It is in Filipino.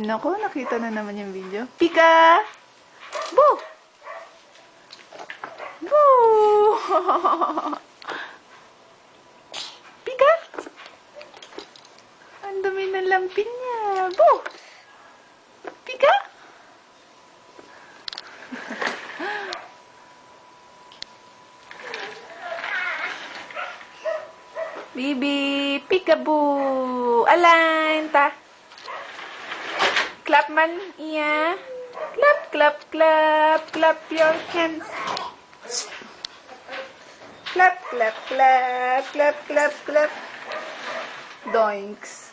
Naku, nakita na naman yung video. Pika! Boo! Boo! Pika! Ang dumi ng lampin niya. Boo! Pika! Bibi, peekaboo. Align ta. Clap man, iya. Clap, clap, clap. Clap your hands. Clap, clap, clap. Clap, clap, clap. Doinks.